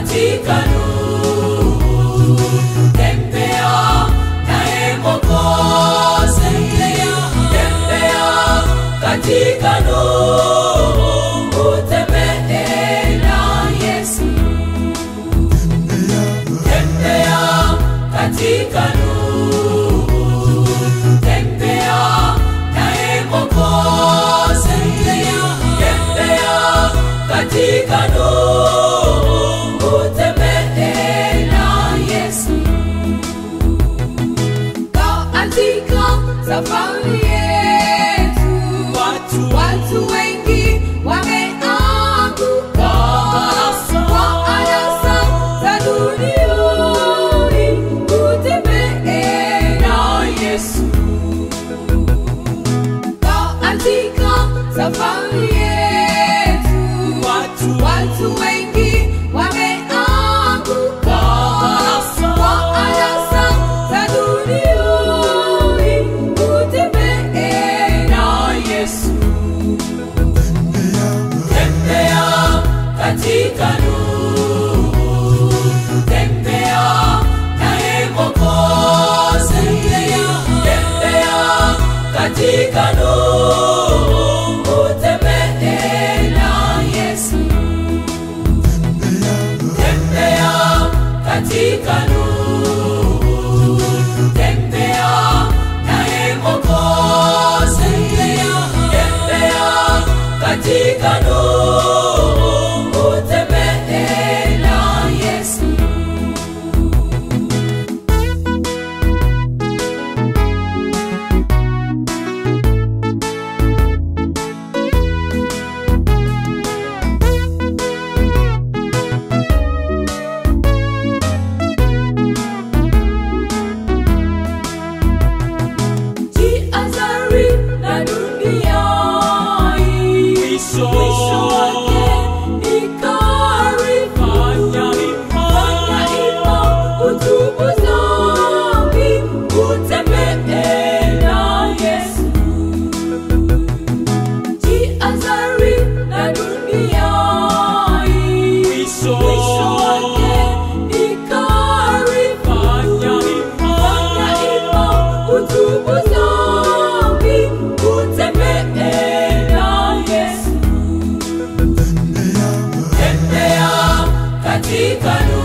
katika nuru, tembea naye Mwokozi, tembea katika nuru, utembee na Yesu, tembea katika nuru, tembea naye Mwokozi, tembea katika nuru, utembee na Yesu. Katika safari yetu watu wengi wameanguka kwa anasa za dunia, utembee na Yesu. Katika safari yetu watu wengi wameanguka kwa anasa za dunia, utembee na Yesu, tembea katika nuru, tembea naye Mwokozi, tembea katika nuru, utembee na Yesu, tembea katika nuru, tembea naye Mwokozi, tembea katika nuru, utembee na Yesu. Jihadhari na dunia hii, mwisho wake ni karibu. Fanya hima, utubu dhambi, utembee na Yesu. Jihadhari na dunia hii, mwisho wake ni karibu. Fanya hima, utubu dhambi, utembee na Yesu, tembea katika nuru.